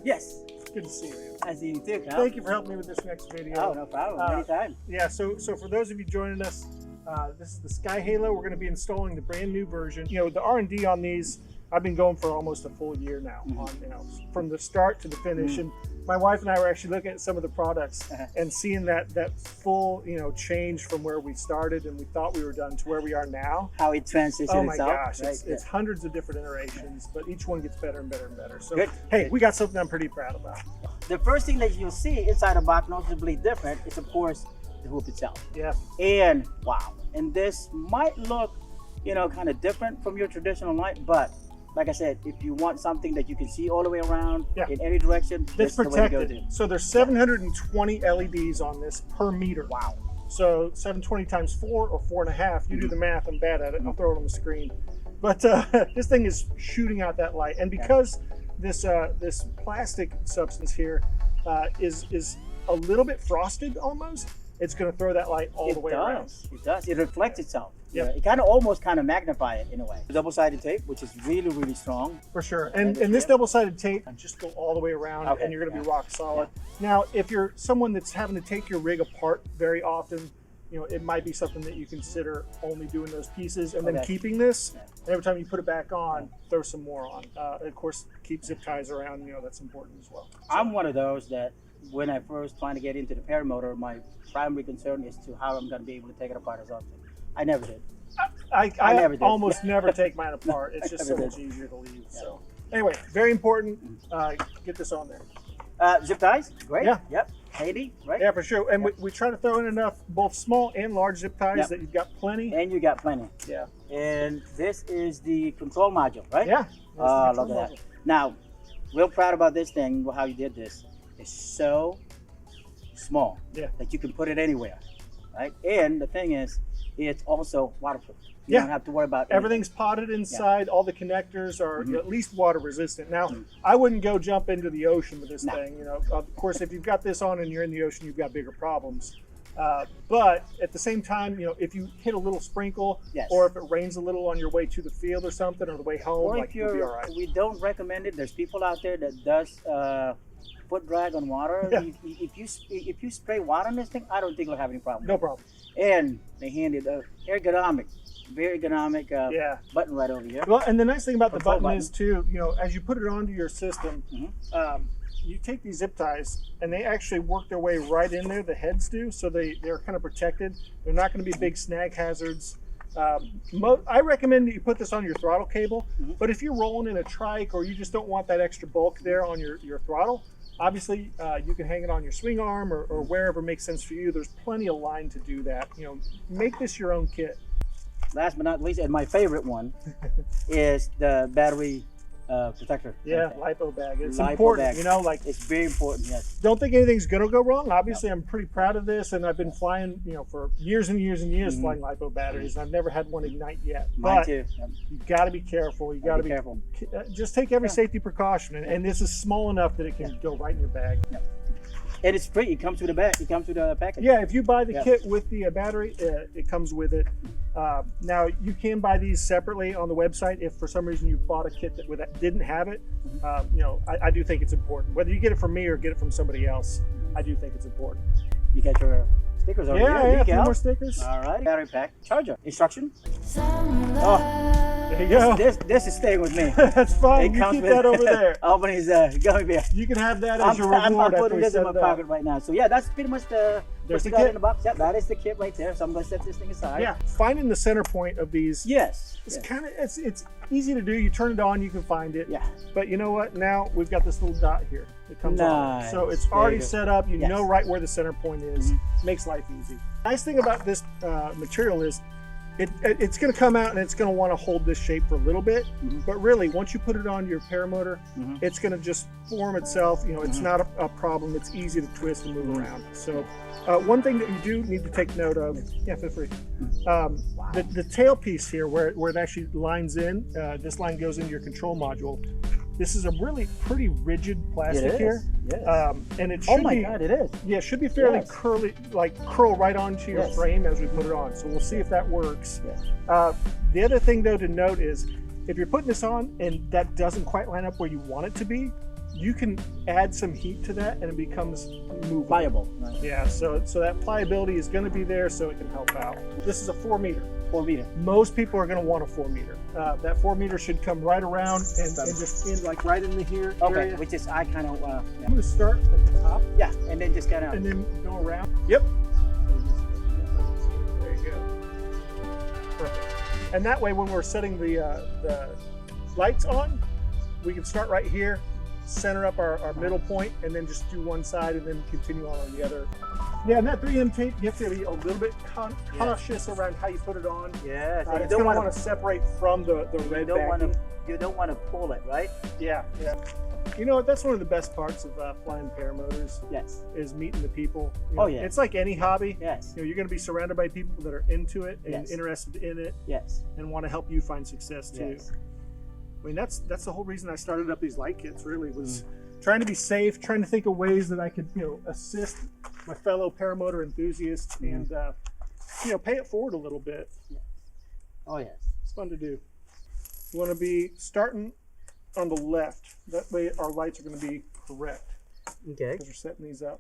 Yes. Good to see you, man. I see you too, Cal. Thank you for helping me with this next video. Oh, no problem. Anytime. Yeah, so for those of you joining us, this is the SkyHalo. We're going to be installing the brand new version. You know, the R&D on these, I've been going for almost a full year now, on, you know, from the start to the finish. And my wife and I were actually looking at some of the products and seeing that full, you know, change from where we started and we thought we were done to where we are now. How it transitions Oh my itself. gosh, Right? it's hundreds of different iterations, but each one gets better and better and better. So, Good. hey, Good. we got something I'm pretty proud about. The first thing that you'll see inside the box, noticeably different, is of course the hoop itself. Yeah. And wow, and this might look, you know, kind of different from your traditional light, but like I said, if you want something that you can see all the way around in any direction, It's this is the way to go protected. to. So there's 720 LEDs on this per meter. Wow. So 720 times 4 or 4.5. You do the math. I'm bad at it. I'll throw it on the screen. But this thing is shooting out that light, and because this this plastic substance here is a little bit frosted almost, it's going to throw that light all the way around. It does. It reflects itself. Yep. Yeah. It kind of almost magnify it in a way. Double-sided tape, which is really, really strong. For sure. And this double-sided tape can just go all the way around, and you're going to be rock solid. Now, if you're someone that's having to take your rig apart very often, you know, it might be something that you consider only doing those pieces and then keeping this. And every time you put it back on, throw some more on. And of course, keep zip ties around. You know, that's important as well. So, I'm one of those that when I first plan to get into the paramotor, my primary concern is to how I'm going to be able to take it apart or something. I never did. I never did. almost never take mine apart. It's just so much easier to leave. So anyway, very important. Get this on there. Zip ties, great. Yeah. Yep. Handy, right? Yeah, for sure. And we try to throw in enough both small and large zip ties that you've got plenty. And you got plenty. Yeah. And this is the control module, right? Yeah. Look at that. Now, real proud about this thing, how you did this. It's so small that you can put it anywhere, right? And the thing is, it's also waterproof. You don't have to worry about everything's potted inside. All the connectors are at least water resistant. Now, I wouldn't go jump into the ocean with this thing. You know, of course, if you've got this on and you're in the ocean, you've got bigger problems. But at the same time, you know, if you hit a little sprinkle, or if it rains a little on your way to the field or something, or the way home, or like, you'll be all right. We don't recommend it. There's people out there that does foot drag on water. If you spray water on this thing, I don't think you'll have any problem. No problem. And they handed ergonomic, very ergonomic button right over here. Well, and the nice thing about the button is too, you know, as you put it onto your system, you take these zip ties and they actually work their way right in there. The heads do, so they're kind of protected. They're not going to be big snag hazards. I recommend that you put this on your throttle cable, but if you're rolling in a trike or you just don't want that extra bulk there on your throttle, obviously you can hang it on your swing arm or wherever makes sense for you. There's plenty of line to do that. You know, make this your own kit. Last but not least, and my favorite one is the battery protector. Yeah, LiPo bag. It's important, bag. You know, like it's very important. Yes. Don't think anything's gonna go wrong. Obviously, I'm pretty proud of this, and I've been flying, you know, for years and years and years flying LiPo batteries, and I've never had one ignite yet. Mine too. You got to be careful. You got to be careful. Just take every safety precaution, and this is small enough that it can go right in your bag. And it's free. It comes with a bag. It comes with a package. Yeah, if you buy the kit with the battery, it comes with it. Now, you can buy these separately on the website if for some reason you bought a kit that didn't have it. You know, I do think it's important. Whether you get it from me or get it from somebody else, I do think it's important. You got your stickers over here. Yeah, a few more stickers. All right. Battery pack. Charger. Instruction. There you go. This is staying with me. That's fine. You keep that over there. Albany's gummy bear. You can have that as your reward. I'm putting this in my pocket right now. So yeah, that's pretty much There's the kit kit in the box. Yeah, that is the kit right there. So I'm going to set this thing aside. Yeah, finding the center point of these. Yes. It's kind of it's easy to do. You turn it on, you can find it. Yeah. But you know what? Now we've got this little dot here. It comes on. So it's already set up. You know right where the center point is. Makes life easy. Nice thing about this material is it's going to come out and it's going to want to hold this shape for a little bit, but really once you put it on your paramotor, it's going to just form itself. You know, it's not a problem. It's easy to twist and move around. So one thing that you do need to take note of, feel free, the tail piece here where it actually lines in, this line goes into your control module. This is a really pretty rigid plastic here. Yes. And it should be, God, it is. Yeah, it should be fairly curly, like curl right onto your frame as we put it on. So we'll see if that works. The other thing though to note is if you're putting this on and that doesn't quite line up where you want it to be, you can add some heat to that and it becomes movable. Pliable. Right. Yeah, so that pliability is going to be there, so it can help out. This is a 4 meter. 4 meter. Most people are going to want a 4 meter. That 4 meter should come right around and just in like right in the here area. Which is I kind of. Yeah. I'm going to start at the top. Yeah, and then just kind of. And then go around. Yep. There you go. Perfect. And that way, when we're setting the lights on, we can start right here, center up our middle point, and then just do one side and then continue on the other. Yeah, and that 3M tape, you have to be a little bit cautious around how you put it on. Yeah, so it's going to want to separate from the red backing. You don't want to pull it, right? Yeah, yeah. You know what? That's one of the best parts of flying paramotors. Yes. Is meeting the people. Yeah. It's like any hobby. Yes. You're going to be surrounded by people that are into it and yes. interested in it. Yes. And want to help you find success too. Yes. I mean, that's the whole reason I started up these light kits. Really was trying to be safe, trying to think of ways that I could, assist my fellow paramotor enthusiasts and, pay it forward a little bit. Yes. Oh yes. It's fun to do. You want to be starting on the left. That way our lights are going to be correct. Okay. Because we're setting these up.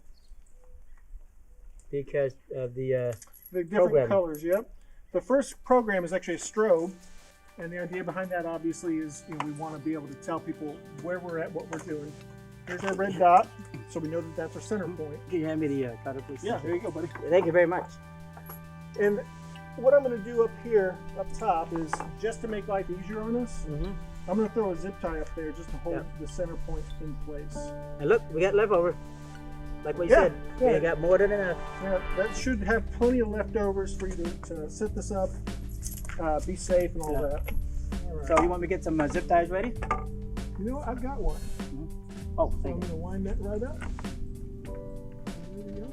Because of the different program. colors, yep. The first program is actually a strobe. And the idea behind that obviously is we want to be able to tell people where we're at, what we're doing. Here's our red dot, so we know that that's our center point. Can you hand me the cutter, please? Yeah, there you go, buddy. Thank you very much. And what I'm going to do up here, up top, is just to make life easier on us, I'm going to throw a zip tie up there just to hold the center point in place. And look, we got leftover. Like what you said, we got more than enough. Yeah, that should have plenty of leftovers for you to set this up, be safe and all that. All right. So you want me to get some zip ties ready? You know what? I've got one. Oh, So thank I'm you. going to wind that right up. There we go.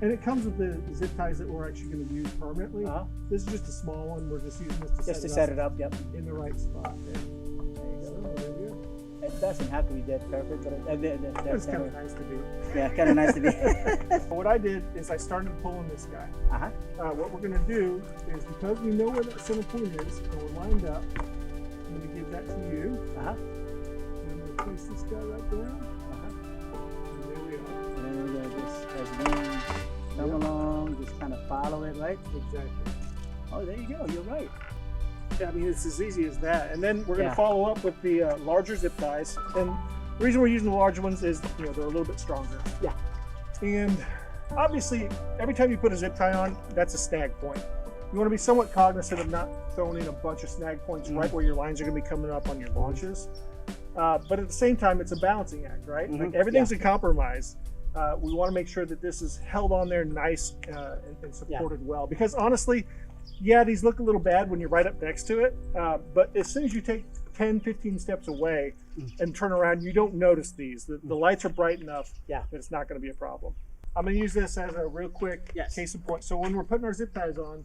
And it comes with the zip ties that we're actually going to use permanently. This is just a small one. We're just using this to set it up. Yep. In the right spot. There you go. So, there you go. It doesn't have to be that perfect, but It's kind of nice to be. Yeah, kind of nice to be. What I did is I started pulling this guy. What we're going to do is, because we know where that center point is and we're lined up, I'm going to give that to you. And I'm going to place this guy right there. And there we are. And then we're going to just, as we come along, just kind of follow it, right? Exactly. Oh, there you go. You're right. Yeah, I mean, it's as easy as that. And then we're going to follow up with the larger zip ties. And the reason we're using the larger ones is, they're a little bit stronger. Yeah. And obviously, every time you put a zip tie on, that's a snag point. You want to be somewhat cognizant of not throwing in a bunch of snag points right where your lines are going to be coming up on your launches. But at the same time, it's a balancing act, right? Like everything's a compromise. We want to make sure that this is held on there nice and supported well. Because honestly, these look a little bad when you're right up next to it. But as soon as you take 10, 15 steps away and turn around, you don't notice these. The lights are bright enough that it's not going to be a problem. I'm going to use this as a real quick case in point. So when we're putting our zip ties on,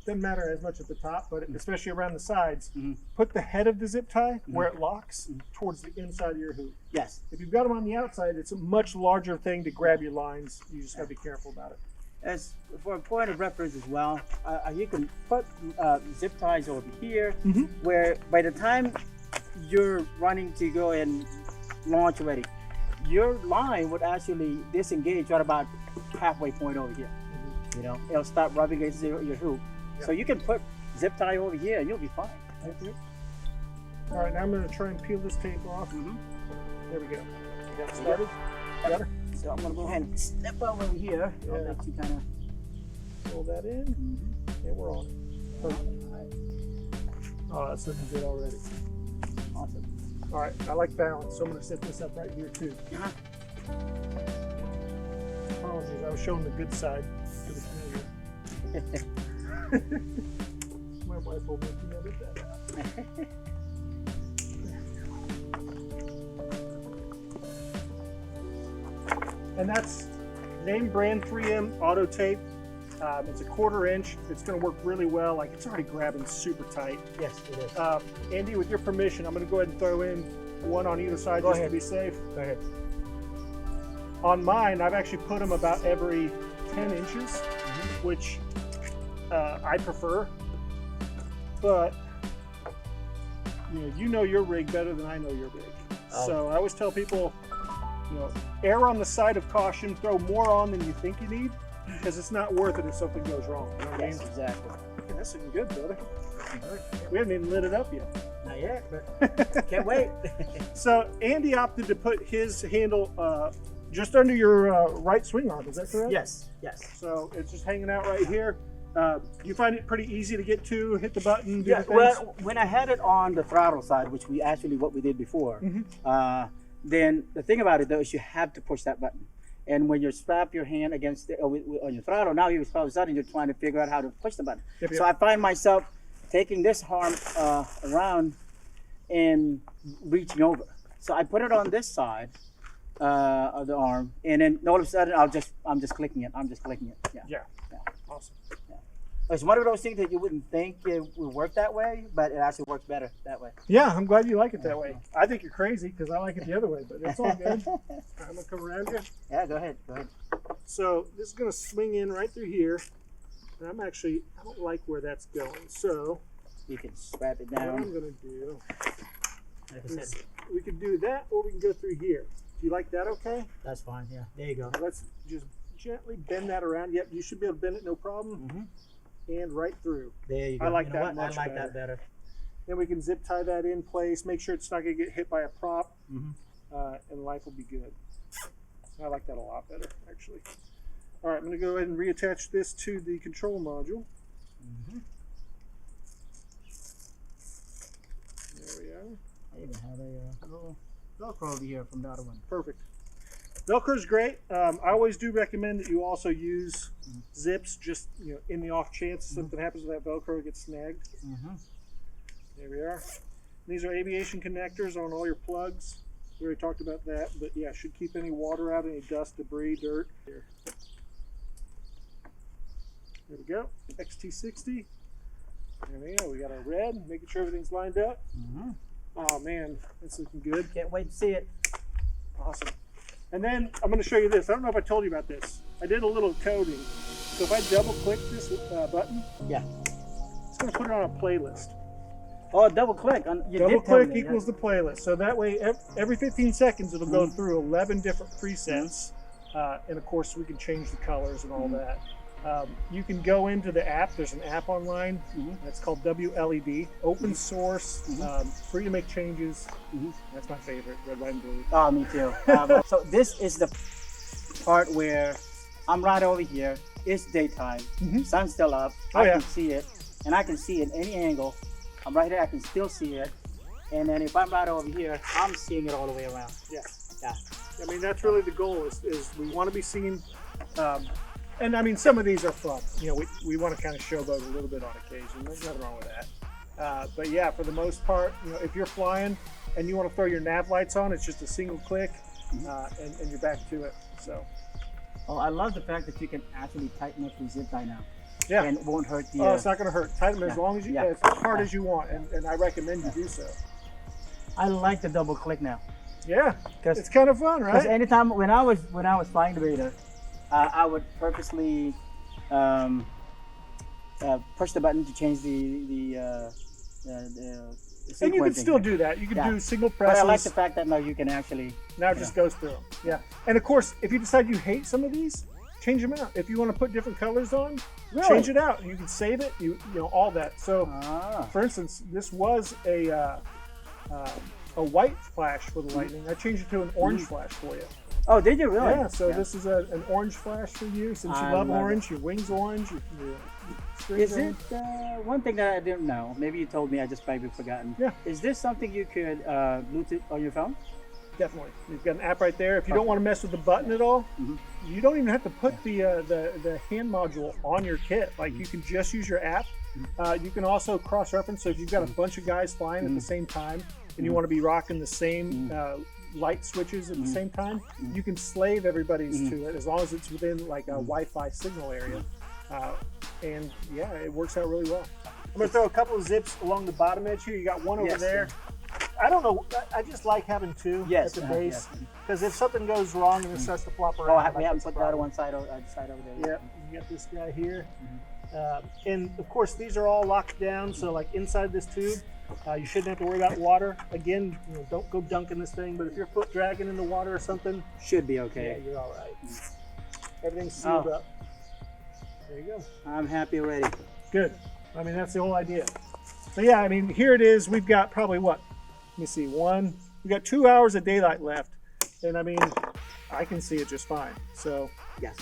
doesn't matter as much at the top, but especially around the sides, put the head of the zip tie where it locks towards the inside of your hoop. Yes. If you've got them on the outside, it's a much larger thing to grab your lines. You just got to be careful about it. As for a point of reference as well, you can put zip ties over here, where by the time you're running to go and launch already, your line would actually disengage right about halfway point over here. It'll start rubbing against your hoop. So you can put zip tie over here and you'll be fine. Thank you. All right, now I'm going to try and peel this tape off. There we go. You got it started? Got her? So I'm going to go ahead and step over here. I'll let you kind of pull that in. And we're on it. Perfect. Oh, that's looking good already. Awesome. All right, I like balance, so I'm going to set this up right here too. Apologies, I was showing the good side to the camera. My wife will make me edit that out. And that's name brand 3M auto tape. It's a 1/4 inch. It's going to work really well. Like, it's already grabbing super tight. Yes, it is. Andy, with your permission, I'm going to go ahead and throw in one on either side just to be safe. Go ahead. On mine, I've actually put them about every 10 inches, which I prefer. But you know your rig better than I know your rig. So I always tell people, err on the side of caution, throw more on than you think you need, because it's not worth it if something goes wrong. You know what I mean? Exactly. Man, that's looking good, brother. We haven't even lit it up yet. Not yet, but can't wait. So Andy opted to put his handle just under your right swing arm. Is that correct? Yes. So it's just hanging out right here. You find it pretty easy to get to, hit the button, do Yeah, the things? well, when I had it on the throttle side, which what we did before, then the thing about it though is you have to push that button. And when you strap your hand against on your throttle, now all of a sudden you're trying to figure out how to push the button. Yep. So I find myself taking this arm around and reaching over. So I put it on this side of the arm, and then all of a sudden I'm just clicking it. Yeah. Awesome. It's one of those things that you wouldn't think it would work that way, but it actually works better that way. Yeah, I'm glad you like it that way. I think you're crazy because I like it the other way, but it's all good. I'm gonna come around you. Yeah, go ahead. So this is gonna swing in right through here. And I don't like where that's going. So you can strap it what down. I'm gonna do Like I said, we can do that, or we can go through here. Do you like that? Okay. that's fine. Yeah, there you go. Let's just gently bend that around. Yep, you should be able to bend it, no problem. And right through. There you go. I like You know that what? much I like better. that better. Then we can zip tie that in place. Make sure it's not going to get hit by a prop, and life will be good. I like that a lot better, actually. All right, I'm going to go ahead and reattach this to the control module. There we are. I even have a little Velcro over here from the other one. Perfect. Velcro is great. I always do recommend that you also use zips, just in the off chance something happens with that Velcro, it gets snagged. There we are. These are aviation connectors on all your plugs. We already talked about that, but yeah, should keep any water out, any dust, debris, dirt. Here. There we go. XT60. There we go. We got our red, making sure everything's lined up. Oh man, that's looking good. Can't wait to see it. Awesome. And then I'm going to show you this. I don't know if I told you about this. I did a little coding. So if I double click this button, it's going to put it on a playlist. Oh, double click. Double click equals the playlist. So that way, every 15 seconds, it'll go through 11 different presets. And of course, we can change the colors and all that. You can go into the app. There's an app online. That's called WLED. Open source, free to make changes. That's my favorite, red, white, and blue. Oh, me too. So this is the part where I'm right over here. It's daytime. Sun's still up. I can see it. And I can see it any angle. I'm right here. I can still see it. And then if I'm right over here, I'm seeing it all the way around. Yeah. I mean, that's really the goal is we want to be seen. And I mean, some of these are fun. We want to kind of showboat a little bit on occasion. There's nothing wrong with that. But yeah, for the most part, if you're flying and you want to throw your nav lights on, it's just a single click, and you're back to it. So. Oh, I love the fact that you can actually tighten up the zip tie now. Yeah. And it won't hurt the. Oh, it's not going to hurt. Tighten them as long as you, as hard as you want, and I recommend you do so. I like the double click now. Yeah, it's kind of fun, right? Because anytime when I was flying the Raider, I would purposely push the button to change the and you can still do that. You can do single presses. But I like the fact that now you can actually. Now it just goes through them. Yeah. And of course, if you decide you hate some of these, change them out. If you want to put different colors on, change it out. You can save it. You know all that. So, for instance, this was a white flash for the Lightning. I changed it to an orange flash for you. Oh, did you really? Yeah. So this is an orange flash for you. Since you love orange, your wings orange. Is it one thing that I didn't know? Maybe you told me. I just probably forgotten. Yeah. Is this something you could Bluetooth on your phone? Definitely. You've got an app right there. If you don't want to mess with the button at all, you don't even have to put the hand module on your kit. Like you can just use your app. You can also cross-reference. So if you've got a bunch of guys flying at the same time and you want to be rocking the same light switches at the same time, you can slave everybody's to it as long as it's within like a Wi-Fi signal area. And yeah, it works out really well. I'm going to throw a couple of zips along the bottom edge here. You got one over there. I don't know. I just like having two at the base because if something goes wrong and it starts to flop around. Oh, we haven't put that on one side over there. Yep. You got this guy here. And of course, these are all locked down. So like inside this tube, you shouldn't have to worry about water. Again, don't go dunking this thing, but if your foot dragging in the water or something, should be okay. Yeah, you're all right. Everything's sealed up. There you go. I'm happy already. Good. I mean, that's the whole idea. So yeah, I mean, here it is. We've got probably what? Let me see. We got 2 hours of daylight left. And I mean, I can see it just fine. So yes,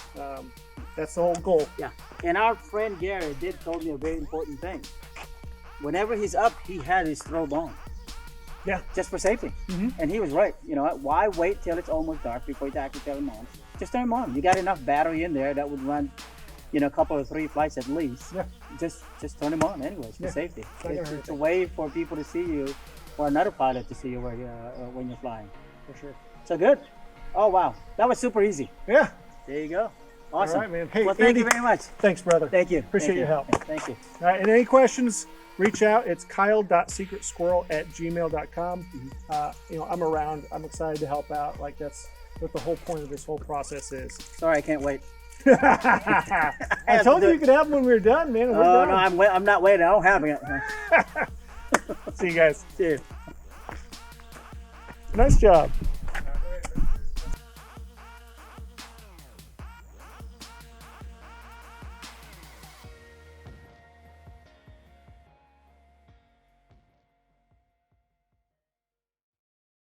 that's the whole goal. Yeah. And our friend Gary did told me a very important thing. Whenever he's up, he had his strobe on. Yeah. Just for safety. And he was right. You know, why wait till it's almost dark before you actually turn them on? Just turn them on. You got enough battery in there that would run, a couple or 3 flights at least. Yeah. Just turn them on anyways for safety. It's a way for people to see you, or another pilot to see you when you're flying. For sure. So good. Oh wow, that was super easy. Yeah. There you go. Awesome. All right, man. Hey, well, thank you very much. Thanks, brother. Thank you. Appreciate your help. Thank you. All right, and any questions, reach out. It's kyle.secretsquirrel@gmail.com. I'm around. I'm excited to help out. Like, that's what the whole point of this whole process is. Sorry, I can't wait. I told you could have them when we were done, man. We're done. No, I'm not waiting. I don't have it. See you guys. See you. Nice job.